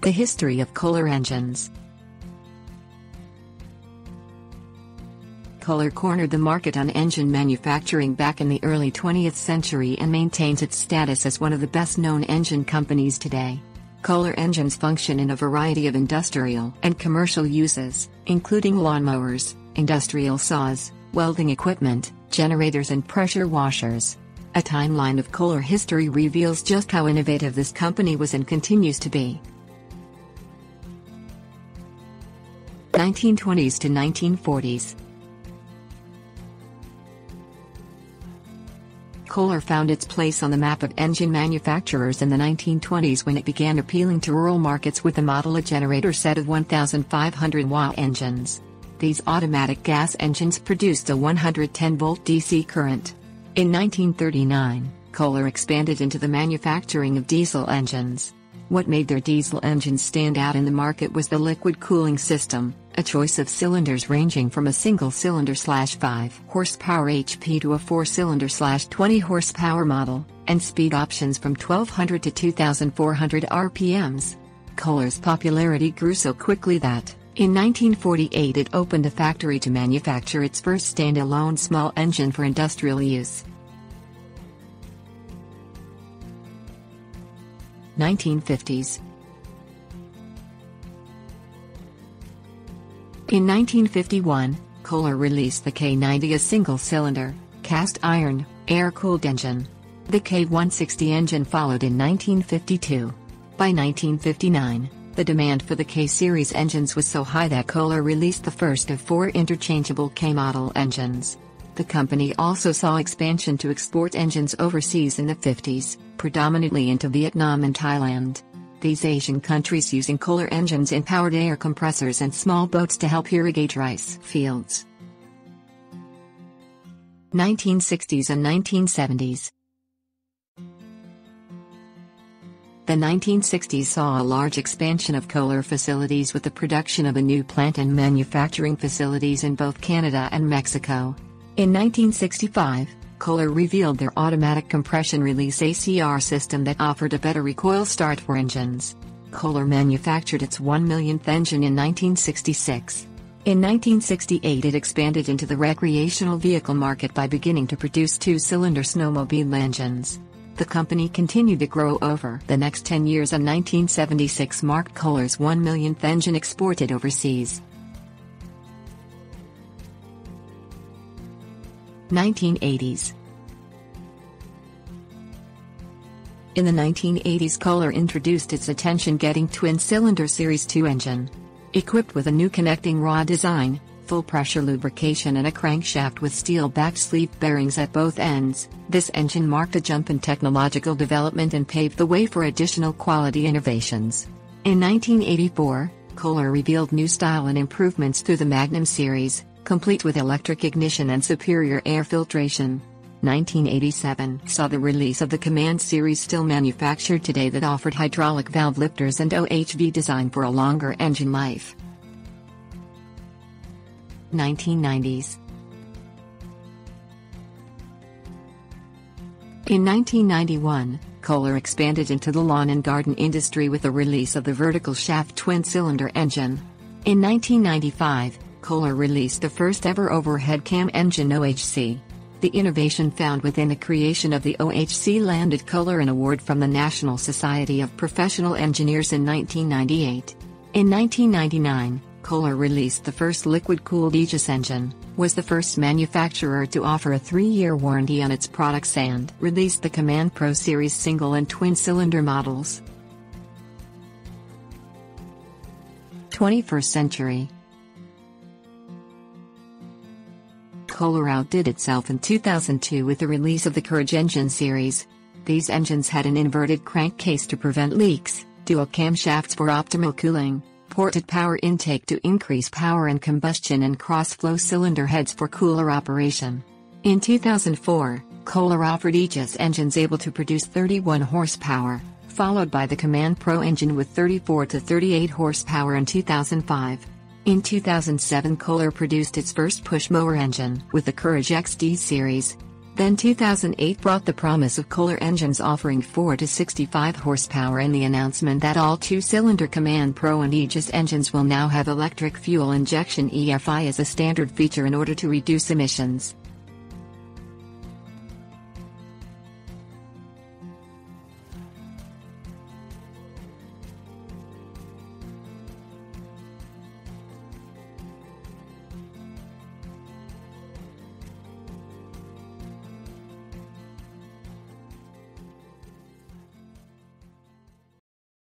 The history of Kohler engines. Kohler cornered the market on engine manufacturing back in the early 20th century and maintains its status as one of the best-known engine companies today. Kohler engines function in a variety of industrial and commercial uses, including lawnmowers, industrial saws, welding equipment, generators and pressure washers. A timeline of Kohler history reveals just how innovative this company was and continues to be. 1920s to 1940s. Kohler found its place on the map of engine manufacturers in the 1920s when it began appealing to rural markets with the Model A generator set of 1,500-watt engines. These automatic gas engines produced a 110-volt DC current. In 1939, Kohler expanded into the manufacturing of diesel engines. What made their diesel engines stand out in the market was the liquid cooling system, a choice of cylinders ranging from a single-cylinder /5 horsepower HP to a 4-cylinder /20 horsepower model, and speed options from 1200 to 2400 RPMs. Kohler's popularity grew so quickly that, in 1948 it opened a factory to manufacture its first standalone small engine for industrial use. 1950s. In 1951, Kohler released the K90, a single-cylinder, cast-iron, air-cooled engine. The K160 engine followed in 1952. By 1959, the demand for the K-series engines was so high that Kohler released the first of 4 interchangeable K-model engines. The company also saw expansion to export engines overseas in the 50s, predominantly into Vietnam and Thailand. These Asian countries using Kohler engines in powered air compressors and small boats to help irrigate rice fields. 1960s and 1970s. The 1960s saw a large expansion of Kohler facilities with the production of a new plant and manufacturing facilities in both Canada and Mexico. In 1965, Kohler revealed their automatic compression release ACR system that offered a better recoil start for engines. Kohler manufactured its 1 millionth engine in 1966. In 1968 it expanded into the recreational vehicle market by beginning to produce 2-cylinder snowmobile engines. The company continued to grow over the next 10 years, and 1976 marked Kohler's 1 millionth engine exported overseas. 1980s. In the 1980s, Kohler introduced its attention-getting twin-cylinder Series 2 engine. Equipped with a new connecting rod design, full-pressure lubrication and a crankshaft with steel-backed sleeve bearings at both ends, this engine marked a jump in technological development and paved the way for additional quality innovations. In 1984, Kohler revealed new style and improvements through the Magnum series, complete with electric ignition and superior air filtration. 1987 saw the release of the Command series, still manufactured today, that offered hydraulic valve lifters and OHV design for a longer engine life. 1990s. In 1991, Kohler expanded into the lawn and garden industry with the release of the vertical shaft twin-cylinder engine. In 1995, Kohler released the first ever overhead cam engine OHC. The innovation found within the creation of the OHC landed Kohler an award from the National Society of Professional Engineers in 1998. In 1999, Kohler released the first liquid-cooled Aegis engine, was the first manufacturer to offer a 3-year warranty on its products, and released the Command Pro Series single and twin-cylinder models. 21st century. Kohler outdid itself in 2002 with the release of the Courage engine series. These engines had an inverted crankcase to prevent leaks, dual camshafts for optimal cooling, ported power intake to increase power and combustion, and cross-flow cylinder heads for cooler operation. In 2004, Kohler offered Aegis engines able to produce 31 horsepower, followed by the Command Pro engine with 34 to 38 horsepower in 2005. In 2007, Kohler produced its first push mower engine with the Courage XD series. Then 2008 brought the promise of Kohler engines offering 4 to 65 horsepower and the announcement that all two-cylinder Command Pro and Aegis engines will now have electric fuel injection EFI as a standard feature in order to reduce emissions.